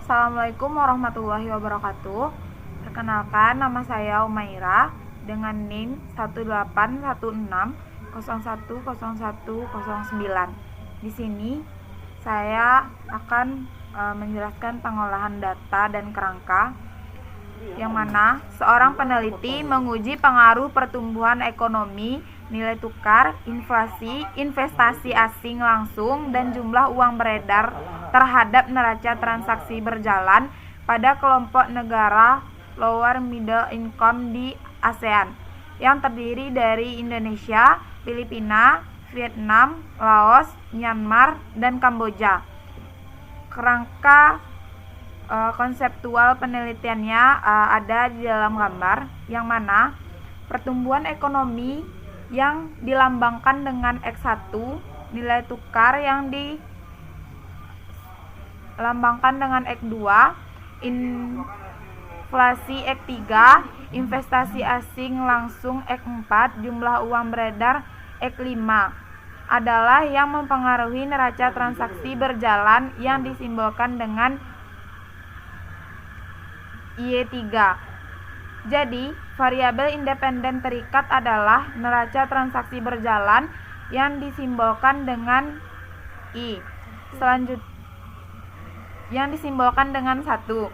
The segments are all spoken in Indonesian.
Assalamualaikum warahmatullahi wabarakatuh. Perkenalkan, nama saya Umaira dengan NIM 1816010109. Di sini saya akan menjelaskan pengolahan data dan kerangka, yang mana seorang peneliti menguji pengaruh pertumbuhan ekonomi, nilai tukar, inflasi, investasi asing langsung, dan jumlah uang beredar terhadap neraca transaksi berjalan pada kelompok negara lower middle income di ASEAN, yang terdiri dari Indonesia, Filipina, Vietnam, Laos, Myanmar, dan Kamboja. Kerangka konseptual penelitiannya ada di dalam gambar, yang mana pertumbuhan ekonomi yang dilambangkan dengan X1, nilai tukar yang dilambangkan dengan X2, inflasi X3, investasi asing langsung X4, jumlah uang beredar X5 adalah yang mempengaruhi neraca transaksi berjalan yang disimbolkan dengan Y3. Jadi, variabel independen terikat adalah neraca transaksi berjalan yang disimbolkan dengan I. Yang disimbolkan dengan 1.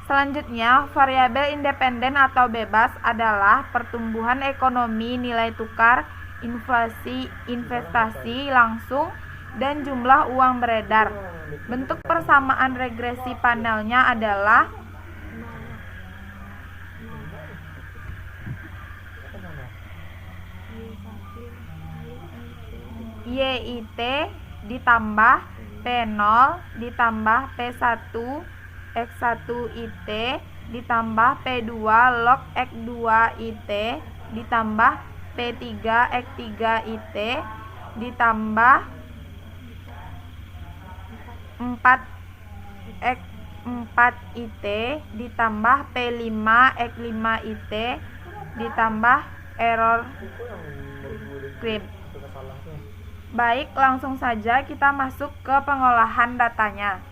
Selanjutnya, variabel independen atau bebas adalah pertumbuhan ekonomi, nilai tukar, inflasi, investasi langsung, dan jumlah uang beredar. Bentuk persamaan regresi panelnya adalah YIT ditambah P0 ditambah P1 X1 IT ditambah P2 log X2 IT ditambah P3 X3 IT ditambah 4 X4 IT ditambah P5 X5 IT ditambah error script. Baik, langsung saja kita masuk ke pengolahan datanya.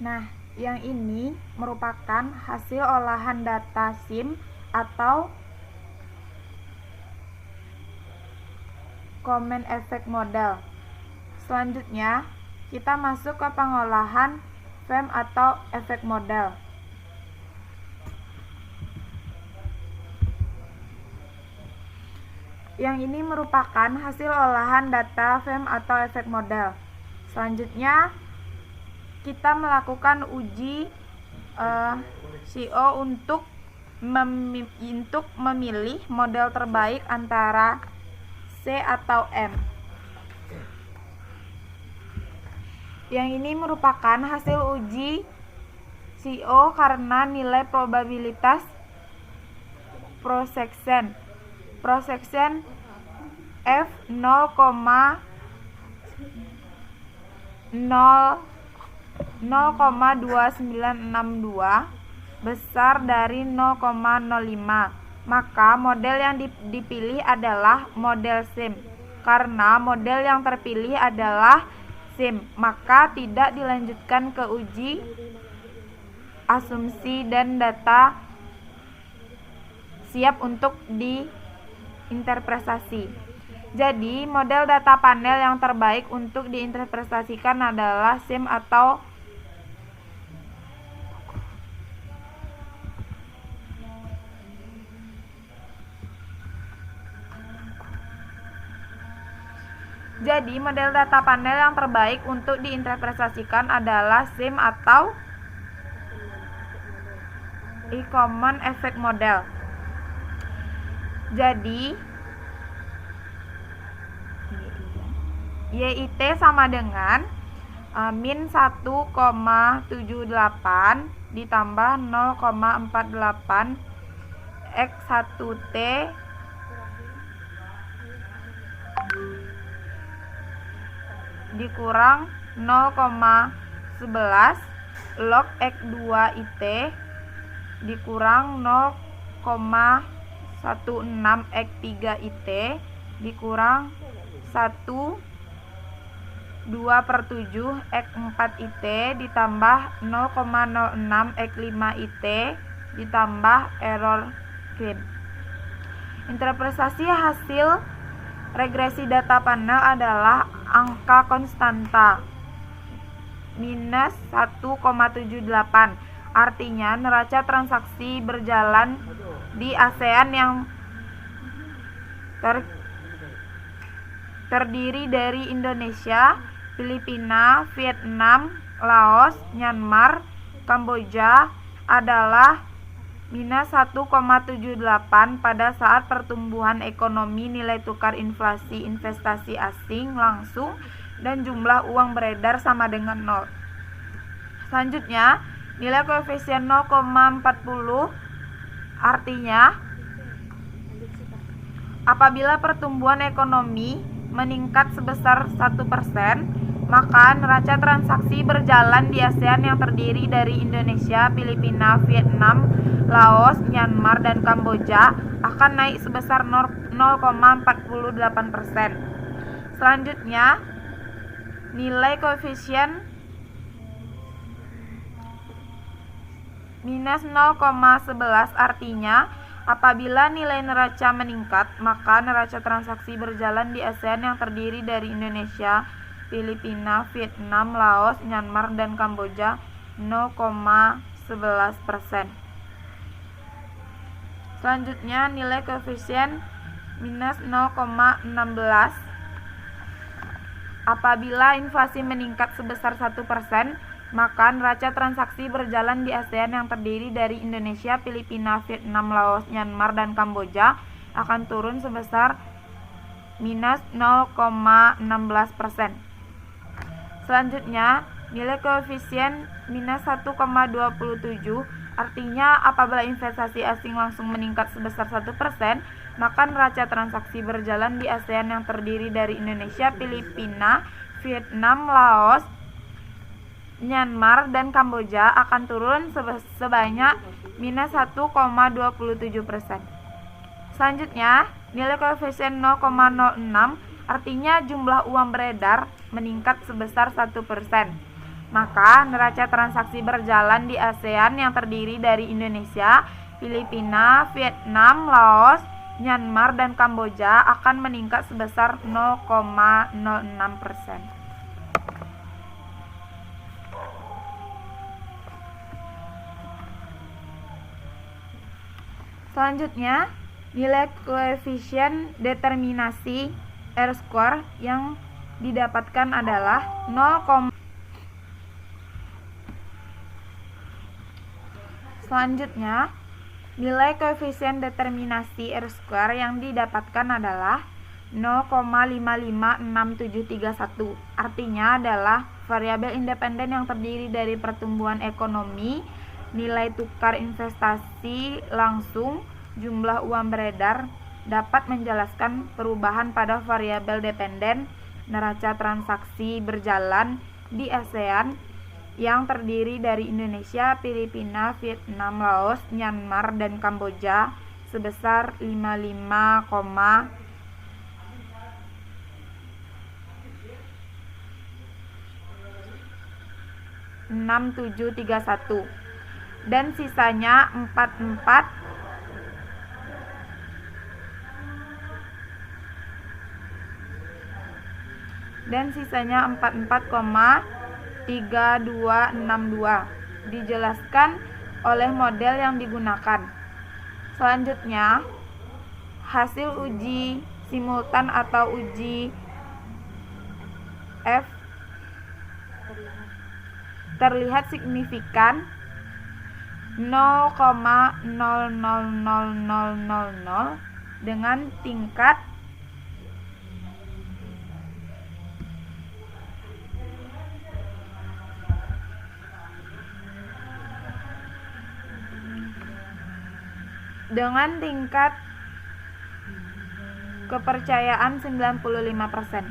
Nah, yang ini merupakan hasil olahan data SIM atau Common Effect Model. Selanjutnya, kita masuk ke pengolahan FEM atau Effect Model. Yang ini merupakan hasil olahan data FEM atau Effect Model. Selanjutnya, kita melakukan uji CO untuk memilih model terbaik antara C atau M. Yang ini merupakan hasil uji CO karena nilai probabilitas prosection F 0,2962 besar dari 0,05, maka model yang dipilih adalah model SIM. Karena model yang terpilih adalah SIM, maka tidak dilanjutkan ke uji asumsi dan data siap untuk diinterpretasi. Jadi, model data panel yang terbaik untuk diinterpretasikan adalah SIM atau SIM atau Common Effect Model. Jadi, YIT sama dengan min 1,78 ditambah 0,48 X1T dikurang 0,11 log X2IT dikurang 0,16 X3IT dikurang 1/2/7 X4IT ditambah 0,06 X5IT ditambah error gain. Interpretasi hasil regresi data panel adalah angka konstanta minus 1,78. Artinya neraca transaksi berjalan di ASEAN yang terdiri dari Indonesia, Filipina, Vietnam, Laos, Myanmar, Kamboja adalah minus 1,78 pada saat pertumbuhan ekonomi, nilai tukar inflasi investasi asing langsung, dan jumlah uang beredar sama dengan 0. Selanjutnya, nilai koefisien 0,40 artinya apabila pertumbuhan ekonomi meningkat sebesar 1%, maka neraca transaksi berjalan di ASEAN yang terdiri dari Indonesia, Filipina, Vietnam, Laos, Myanmar, dan Kamboja akan naik sebesar 0,48%. Selanjutnya, nilai koefisien minus 0,11 artinya apabila nilai neraca meningkat, maka neraca transaksi berjalan di ASEAN yang terdiri dari Indonesia, Filipina, Vietnam, Laos, Myanmar, dan Kamboja 0,11%. Selanjutnya nilai koefisien minus 0,16. Apabila inflasi meningkat sebesar 1%, maka neraca transaksi berjalan di ASEAN yang terdiri dari Indonesia, Filipina, Vietnam, Laos, Myanmar, dan Kamboja akan turun sebesar minus 0,16%. Selanjutnya, nilai koefisien minus 1,27, artinya apabila investasi asing langsung meningkat sebesar 1%, maka neraca transaksi berjalan di ASEAN yang terdiri dari Indonesia, Filipina, Vietnam, Laos, Myanmar, dan Kamboja akan turun sebanyak minus 1,27%. Selanjutnya, nilai koefisien 0,06, artinya jumlah uang beredar meningkat sebesar 1%. Maka neraca transaksi berjalan di ASEAN yang terdiri dari Indonesia, Filipina, Vietnam, Laos, Myanmar, dan Kamboja akan meningkat sebesar 0,06%. Selanjutnya, nilai koefisien determinasi R-square yang didapatkan adalah 0. Selanjutnya, nilai koefisien determinasi R-square yang didapatkan adalah 0,556731. Artinya adalah variabel independen yang terdiri dari pertumbuhan ekonomi, nilai tukar investasi langsung, jumlah uang beredar dapat menjelaskan perubahan pada variabel dependen neraca transaksi berjalan di ASEAN yang terdiri dari Indonesia, Filipina, Vietnam, Laos, Myanmar, dan Kamboja sebesar 55,6731 dan sisanya 44,3262 dijelaskan oleh model yang digunakan. Selanjutnya, hasil uji simultan atau uji F terlihat signifikan 0,000000 dengan tingkat kepercayaan 95%.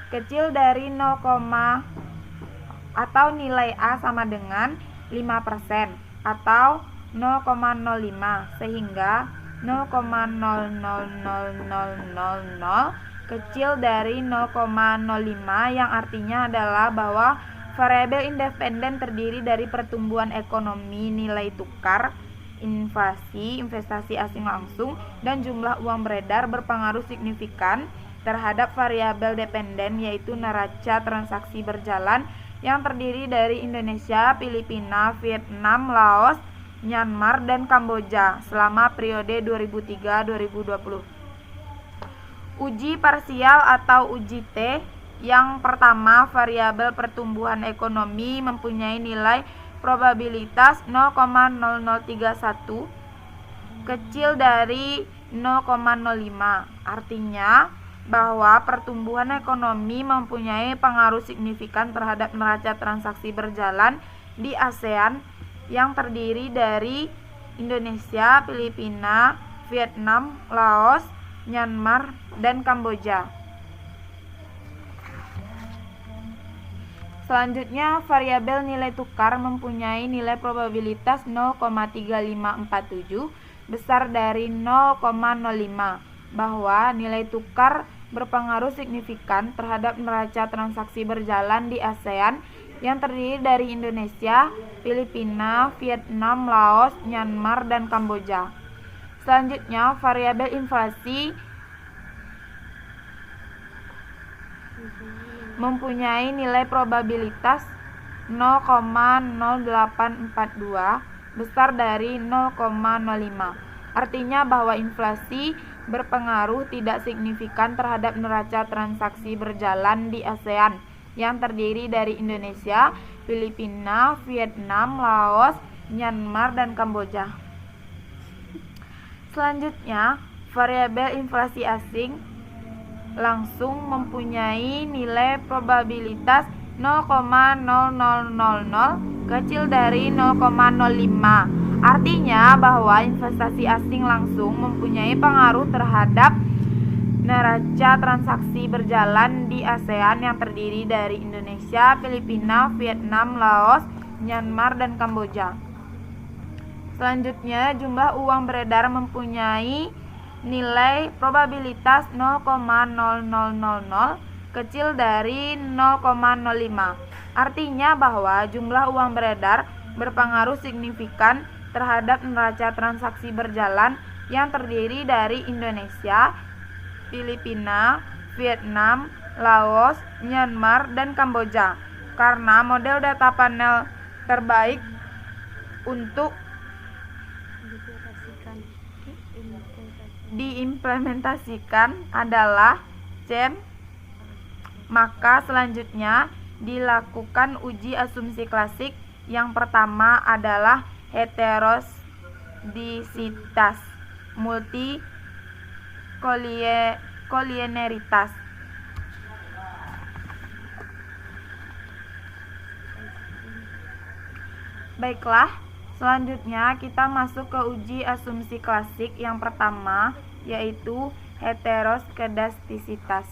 Kecil dari 0, atau nilai A sama dengan 5% atau 0,05 sehingga 0,000000 kecil dari 0,05 yang artinya adalah bahwa variabel independen terdiri dari pertumbuhan ekonomi, nilai tukar, inflasi, investasi asing langsung, dan jumlah uang beredar berpengaruh signifikan terhadap variabel dependen yaitu neraca transaksi berjalan yang terdiri dari Indonesia, Filipina, Vietnam, Laos, Myanmar, dan Kamboja selama periode 2003-2020. Uji parsial atau uji T. Yang pertama, variabel pertumbuhan ekonomi mempunyai nilai probabilitas 0,0031 kecil dari 0,05. Artinya bahwa pertumbuhan ekonomi mempunyai pengaruh signifikan terhadap neraca transaksi berjalan di ASEAN yang terdiri dari Indonesia, Filipina, Vietnam, Laos, Myanmar, dan Kamboja. Selanjutnya, variabel nilai tukar mempunyai nilai probabilitas 0,3547 besar dari 0,05 bahwa nilai tukar berpengaruh signifikan terhadap neraca transaksi berjalan di ASEAN yang terdiri dari Indonesia, Filipina, Vietnam, Laos, Myanmar, dan Kamboja. Selanjutnya, variabel inflasi mempunyai nilai probabilitas 0,0842 besar dari 0,05. Artinya bahwa inflasi berpengaruh tidak signifikan terhadap neraca transaksi berjalan di ASEAN yang terdiri dari Indonesia, Filipina, Vietnam, Laos, Myanmar, dan Kamboja. Selanjutnya, variabel inflasi asing langsung mempunyai nilai probabilitas 0,0000 kecil dari 0,05. Artinya bahwa investasi asing langsung mempunyai pengaruh terhadap neraca transaksi berjalan di ASEAN yang terdiri dari Indonesia, Filipina, Vietnam, Laos, Myanmar, dan Kamboja. Selanjutnya, jumlah uang beredar mempunyai nilai probabilitas 0,0000 kecil dari 0,05. Artinya bahwa jumlah uang beredar berpengaruh signifikan terhadap neraca transaksi berjalan yang terdiri dari Indonesia, Filipina, Vietnam, Laos, Myanmar, dan Kamboja. Karena model data panel terbaik untuk diimplementasikan adalah CEM, maka selanjutnya dilakukan uji asumsi klasik. Yang pertama adalah heterodisitas multikolinearitas. Baiklah, selanjutnya kita masuk ke uji asumsi klasik yang pertama, yaitu heteroskedastisitas.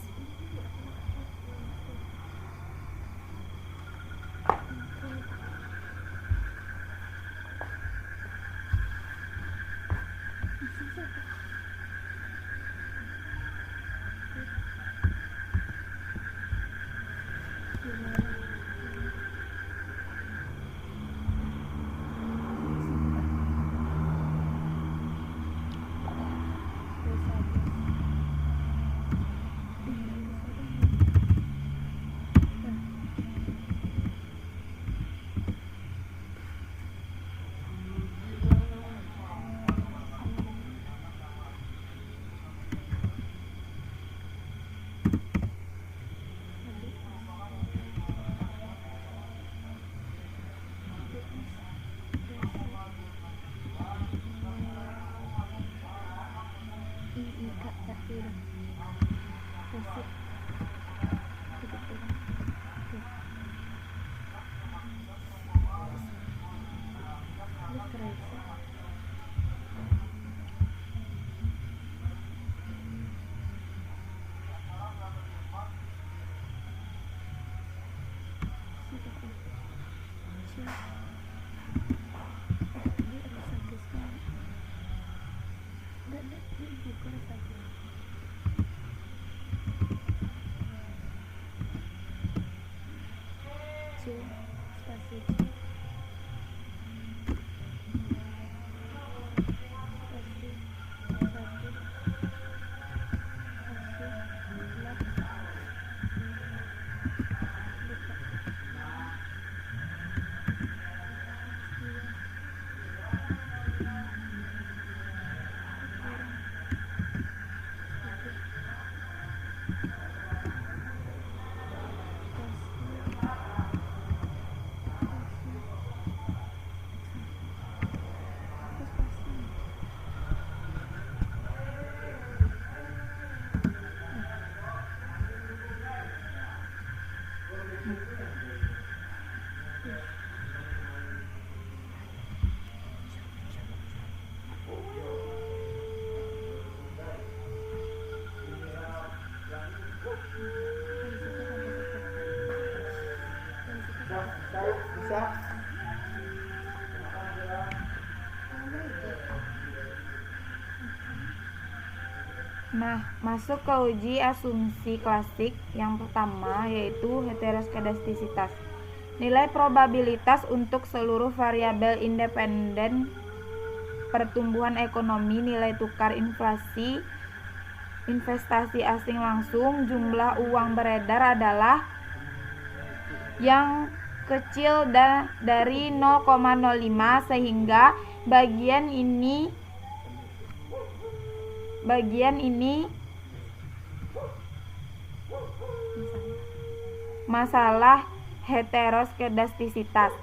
Nah, masuk ke uji asumsi klasik yang pertama, yaitu heteroskedastisitas. Nilai probabilitas untuk seluruh variabel independen pertumbuhan ekonomi, nilai tukar, inflasi, investasi asing langsung, jumlah uang beredar adalah yang kecil dari 0,05 sehingga bagian ini masalah heteroskedastisitas.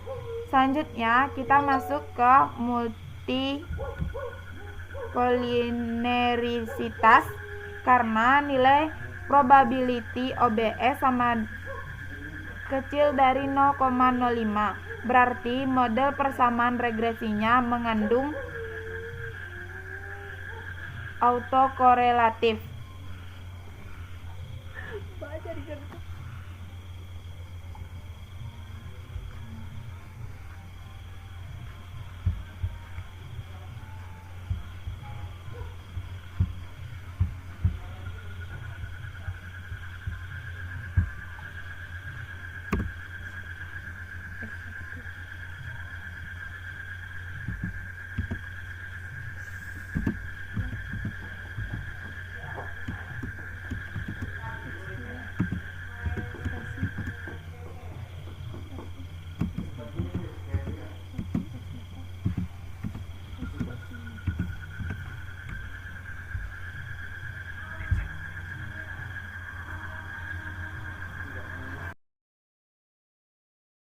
Selanjutnya kita masuk ke multikolinerisitas. Karena nilai probability OBS sama kecil dari 0,05, berarti model persamaan regresinya mengandung autokorelatif.